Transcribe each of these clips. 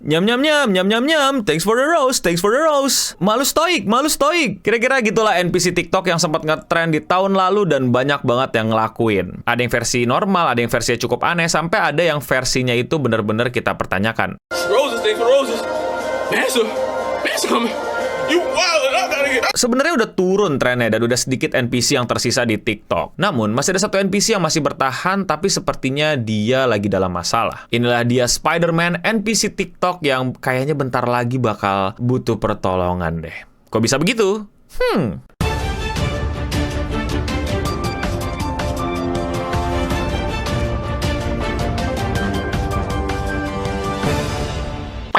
Nyam nyam nyam, nyam nyam nyam. Thanks for the rose, thanks for the rose. Malu stoik, malu stoik. Kira-kira gitulah NPC TikTok yang sempat ngetrend di tahun lalu dan banyak banget yang ngelakuin. Ada yang versi normal, ada yang versinya cukup aneh, sampai ada yang versinya itu bener-bener kita pertanyakan. Roses, thanks for roses. Mansa coming. You wild, I gotta get. Sebenarnya udah turun trennya dan udah sedikit NPC yang tersisa di TikTok. Namun masih ada satu NPC yang masih bertahan, tapi sepertinya dia lagi dalam masalah. Inilah dia Spider-Man, NPC TikTok yang kayaknya bentar lagi bakal butuh pertolongan deh. Kok bisa begitu?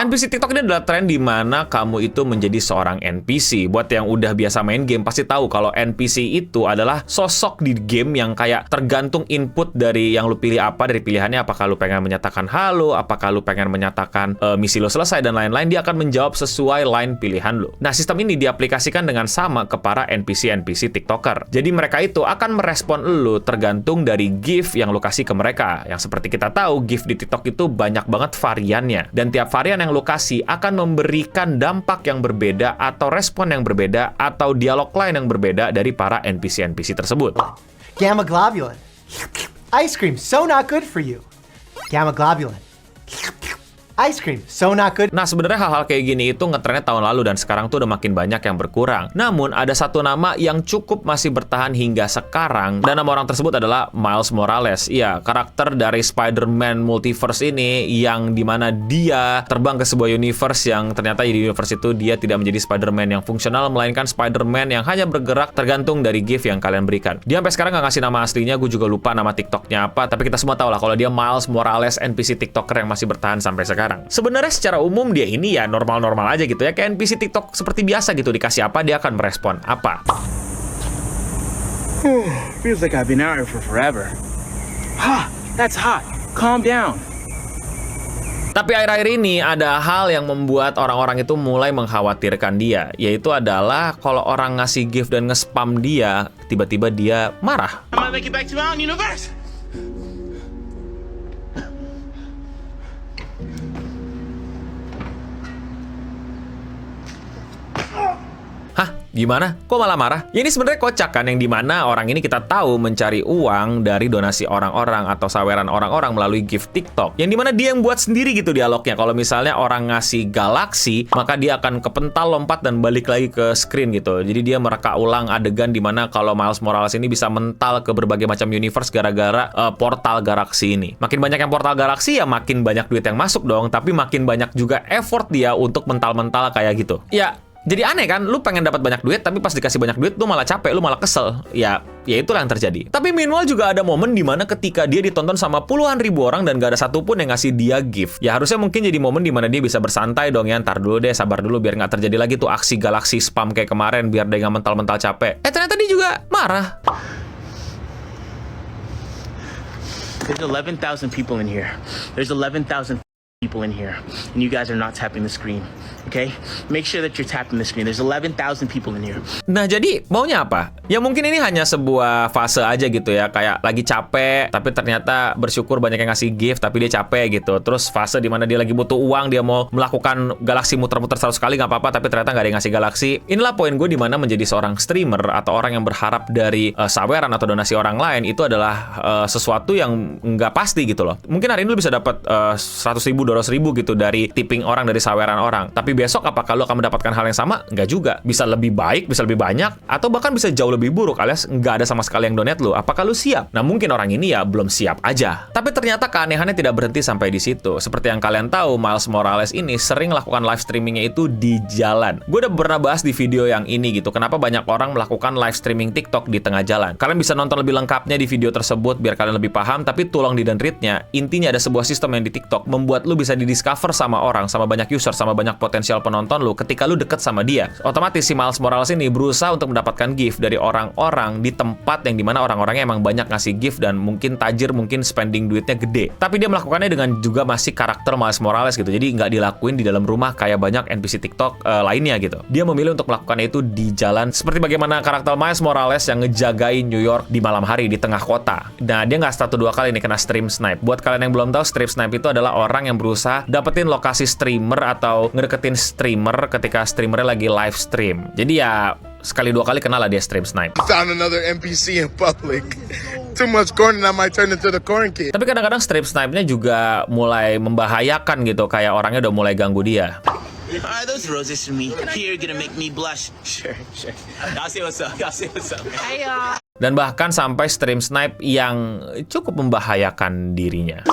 NPC TikTok ini adalah tren di mana kamu itu menjadi seorang NPC. Buat yang udah biasa main game pasti tahu kalau NPC itu adalah sosok di game yang kayak tergantung input dari yang lu pilih apa, dari pilihannya apakah lu pengen menyatakan halo, apakah lu pengen menyatakan misi lu selesai dan lain-lain, dia akan menjawab sesuai line pilihan lu. Nah, sistem ini diaplikasikan dengan sama ke para NPC TikToker. Jadi mereka itu akan merespon lu tergantung dari GIF yang lu kasih ke mereka. Yang seperti kita tahu, GIF di TikTok itu banyak banget variannya. Dan tiap varian yang lokasi akan memberikan dampak yang berbeda atau respon yang berbeda atau dialog lain yang berbeda dari para NPC tersebut. Gamma globulin. Ice cream, so not good for you. Gamma globulin. Ice cream, so not good. Nah, sebenarnya hal-hal kayak gini itu ngetrennya tahun lalu dan sekarang tuh udah makin banyak yang berkurang. Namun, ada satu nama yang cukup masih bertahan hingga sekarang, dan nama orang tersebut adalah Miles Morales. Iya, karakter dari Spider-Man Multiverse ini yang dimana dia terbang ke sebuah universe yang ternyata di universe itu dia tidak menjadi Spider-Man yang fungsional, melainkan Spider-Man yang hanya bergerak tergantung dari GIF yang kalian berikan. Dia sampai sekarang nggak ngasih nama aslinya, gue juga lupa nama TikToknya apa, tapi kita semua tahu lah kalau dia Miles Morales, NPC TikToker yang masih bertahan sampai sekarang. Sebenarnya secara umum dia ini ya normal-normal aja gitu ya, kayak NPC TikTok seperti biasa gitu, dikasih apa dia akan merespon apa. Feels like I've been out here for forever. That's hot. Calm down. Tapi akhir-akhir ini ada hal yang membuat orang-orang itu mulai mengkhawatirkan dia, yaitu adalah kalau orang ngasih gift dan nge-spam dia, tiba-tiba dia marah. I'm gonna make it back to my own universe. Hah? Gimana? Kok malah marah? Ya ini sebenarnya kocak kan, yang dimana orang ini kita tahu mencari uang dari donasi orang-orang atau saweran orang-orang melalui gift TikTok. Yang dimana dia yang buat sendiri gitu dialognya. Kalau misalnya orang ngasih galaksi, maka dia akan kepental, lompat, dan balik lagi ke screen gitu. Jadi dia mereka ulang adegan dimana kalau Miles Morales ini bisa mental ke berbagai macam universe gara-gara portal galaksi ini. Makin banyak yang portal galaksi ya makin banyak duit yang masuk dong. Tapi makin banyak juga effort dia untuk mental-mental kayak gitu. Ya, jadi aneh kan, lu pengen dapat banyak duit, tapi pas dikasih banyak duit, lu malah capek, lu malah kesel. Ya itulah yang terjadi. Tapi meanwhile juga ada momen dimana ketika dia ditonton sama puluhan ribu orang dan gak ada satupun yang ngasih dia gift. Ya harusnya mungkin jadi momen dimana dia bisa bersantai dong ya, ntar dulu deh, sabar dulu biar gak terjadi lagi tuh aksi galaksi spam kayak kemarin, biar dia gak mental-mental capek. Ternyata dia juga marah. There's 11,000 people in here. There's 11,000 people in here, and you guys are not tapping the screen. Okay? Make sure that you're tapping the screen. There's 11,000 people in here. Nah, jadi maunya apa? Ya mungkin ini hanya sebuah fase aja gitu ya, kayak lagi capek, tapi ternyata bersyukur banyak yang ngasih gift, tapi dia capek gitu. Terus fase dimana dia lagi butuh uang, dia mau melakukan galaksi muter-muter 100 kali, nggak apa-apa, tapi ternyata nggak ada yang ngasih galaksi. Inilah poin gue dimana menjadi seorang streamer atau orang yang berharap dari saweran atau donasi orang lain itu adalah sesuatu yang nggak pasti gitu loh. Mungkin hari ini lu bisa dapat 100 ribu, 200 ribu gitu dari tipping orang, dari saweran orang. Tapi besok apakah lo akan mendapatkan hal yang sama? Nggak juga. Bisa lebih baik, bisa lebih banyak, atau bahkan bisa jauh lebih buruk alias nggak ada sama sekali yang donate lo. Apakah lo siap? Nah, mungkin orang ini ya belum siap aja. Tapi ternyata keanehannya tidak berhenti sampai di situ. Seperti yang kalian tahu, Miles Morales ini sering melakukan live streamingnya itu di jalan. Gue udah pernah bahas di video yang ini gitu. Kenapa banyak orang melakukan live streaming TikTok di tengah jalan? Kalian bisa nonton lebih lengkapnya di video tersebut biar kalian lebih paham. Tapi tolong di dan read-nya, intinya ada sebuah sistem yang di TikTok membuat lo bisa di-discover sama orang, sama banyak user, sama banyak potensial penonton lu ketika lu deket sama dia. Otomatis si Miles Morales ini berusaha untuk mendapatkan gift dari orang-orang di tempat yang dimana orang-orangnya emang banyak ngasih gift dan mungkin tajir, mungkin spending duitnya gede. Tapi dia melakukannya dengan juga masih karakter Miles Morales gitu. Jadi nggak dilakuin di dalam rumah kayak banyak NPC TikTok lainnya gitu. Dia memilih untuk melakukannya itu di jalan, seperti bagaimana karakter Miles Morales yang ngejagain New York di malam hari di tengah kota. Nah, dia nggak 1-2 kali nih kena stream snipe. Buat kalian yang belum tahu, stream snipe itu adalah orang yang berusaha berusaha dapetin lokasi streamer atau ngedeketin streamer ketika streamernya lagi live stream. Jadi ya sekali dua kali kenal lah dia stream snipe. Found another NPC in public. Too much corn and I might turn into the corn kid. Tapi kadang-kadang stream snipe-nya juga mulai membahayakan gitu, kayak orangnya udah mulai ganggu dia. Are those roses for me? Here, gonna make me blush. Sure. Y'all see what's up. Dan bahkan sampai stream snipe yang cukup membahayakan dirinya.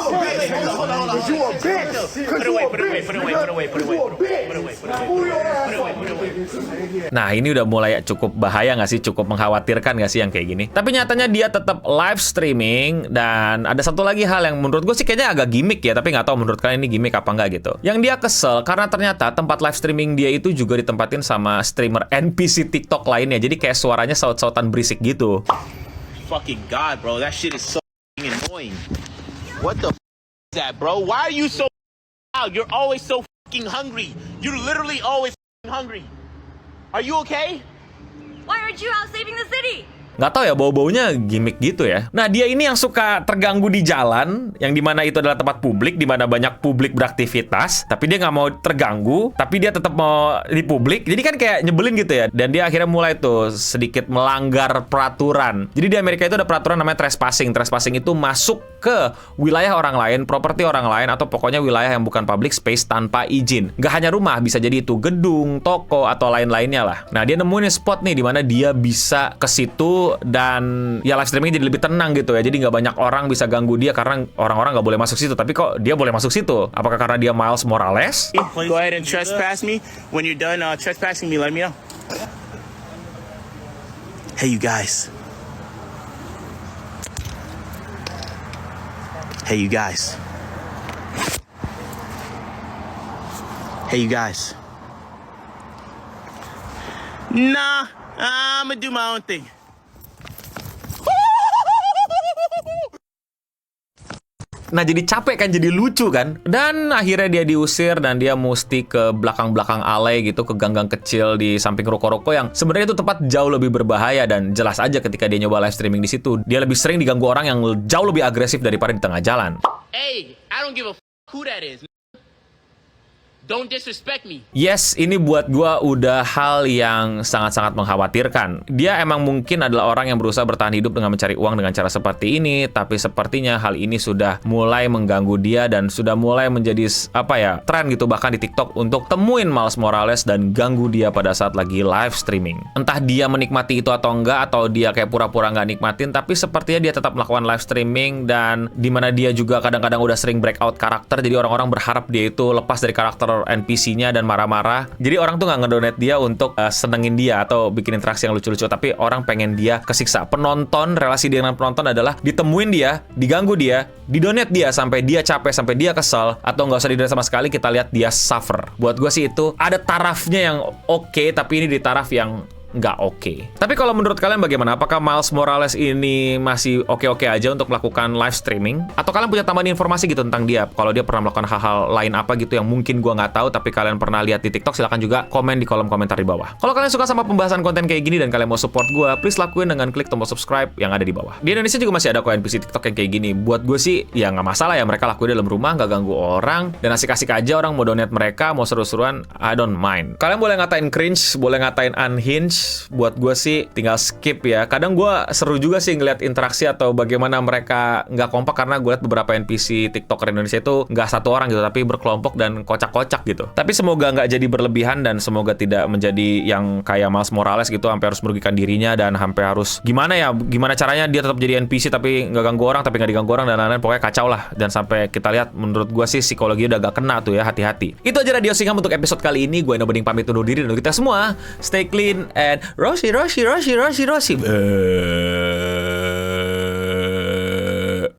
Nah, ini udah mulai cukup bahaya nggak sih? Cukup mengkhawatirkan nggak sih yang kayak gini? Tapi nyatanya dia tetap live streaming. Dan ada satu lagi hal yang menurut gue sih kayaknya agak gimmick ya, tapi nggak tahu menurut kalian ini gimmick apa nggak gitu. Yang dia kesel karena ternyata tempat live streaming dia itu juga ditempatin sama streamer NPC TikTok lainnya. Jadi kayak suaranya saut-sautan berisik gitu. Fucking God, bro. That shit is so annoying. What the is that, bro? Why are you so loud? You're always so fucking hungry. You're literally always hungry. Are you okay? Why aren't you out saving the city? Nggak tahu ya, bau-baunya gimmick gitu ya. Nah, dia ini yang suka terganggu di jalan, yang dimana itu adalah tempat publik, dimana banyak publik beraktivitas, tapi dia nggak mau terganggu, tapi dia tetap mau di publik. Jadi kan kayak nyebelin gitu ya. Dan dia akhirnya mulai tuh sedikit melanggar peraturan. Jadi di Amerika itu ada peraturan namanya trespassing. Trespassing itu masuk ke wilayah orang lain, properti orang lain, atau pokoknya wilayah yang bukan public space tanpa izin. Nggak hanya rumah, bisa jadi itu gedung, toko, atau lain-lainnya lah. Nah, dia nemuin spot nih dimana dia bisa ke situ dan ya live streaming jadi lebih tenang gitu ya. Jadi nggak banyak orang bisa ganggu dia karena orang-orang nggak boleh masuk situ. Tapi kok dia boleh masuk situ? Apakah karena dia Miles Morales? Go ahead and trespass me. When you're done trespassing me, let me know. Hey, you guys. Hey, you guys. Hey, you guys. Nah, I'm gonna do my own thing. Nah, jadi capek kan, jadi lucu kan. Dan akhirnya dia diusir dan dia mesti ke belakang-belakang alay gitu, ke gang-gang kecil di samping ruko-ruko yang sebenarnya itu tempat jauh lebih berbahaya. Dan jelas aja ketika dia nyoba live streaming di situ, dia lebih sering diganggu orang yang jauh lebih agresif daripada di tengah jalan. Hey, I don't give a who that is. Don't disrespect me. Yes, ini buat gua udah hal yang sangat-sangat mengkhawatirkan. Dia emang mungkin adalah orang yang berusaha bertahan hidup dengan mencari uang dengan cara seperti ini, tapi sepertinya hal ini sudah mulai mengganggu dia dan sudah mulai menjadi tren gitu bahkan di TikTok untuk temuin Miles Morales dan ganggu dia pada saat lagi live streaming. Entah dia menikmati itu atau enggak, atau dia kayak pura-pura nggak nikmatin, tapi sepertinya dia tetap melakukan live streaming dan dimana dia juga kadang-kadang udah sering breakout karakter, jadi orang-orang berharap dia itu lepas dari karakter NPC-nya dan marah-marah. Jadi orang tuh nggak ngedonate dia untuk senengin dia atau bikin interaksi yang lucu-lucu, tapi orang pengen dia kesiksa. Penonton, relasi dia dengan penonton adalah ditemuin dia, diganggu dia, didonate dia sampai dia capek, sampai dia kesel, atau nggak usah didonate sama sekali, kita lihat dia suffer. Buat gue sih itu ada tarafnya yang oke, tapi ini di taraf yang nggak oke. Tapi kalau menurut kalian bagaimana? Apakah Miles Morales ini masih oke-oke aja untuk melakukan live streaming? Atau kalian punya tambahan informasi gitu tentang dia? Kalau dia pernah melakukan hal-hal lain apa gitu yang mungkin gua nggak tahu, tapi kalian pernah lihat di TikTok, silahkan juga komen di kolom komentar di bawah. Kalau kalian suka sama pembahasan konten kayak gini dan kalian mau support gua, please lakuin dengan klik tombol subscribe yang ada di bawah. Di Indonesia juga masih ada kok NPC TikTok yang kayak gini. Buat gue sih, ya nggak masalah ya, mereka lakuin dalam rumah, nggak ganggu orang, dan asik-asik aja orang mau donate mereka, mau seru-seruan, I don't mind. Kalian boleh ngatain cringe, boleh ngatain unhinged. Buat gue sih tinggal skip ya. Kadang gue seru juga sih ngeliat interaksi atau bagaimana mereka nggak kompak, karena gue liat beberapa NPC TikToker Indonesia itu nggak satu orang gitu, tapi berkelompok dan kocak-kocak gitu. Tapi semoga nggak jadi berlebihan dan semoga tidak menjadi yang kayak Miles Morales gitu, sampai harus merugikan dirinya dan sampai harus gimana caranya dia tetap jadi NPC tapi nggak ganggu orang, tapi nggak diganggu orang dan lain-lain. Pokoknya kacau lah. Dan sampai kita lihat, menurut gue sih psikologi udah agak kena tuh ya, hati-hati. Itu aja Radio Singham untuk episode kali ini. Gue Eno Bening pamit undur diri, dan untuk kita semua stay clean and Roshi.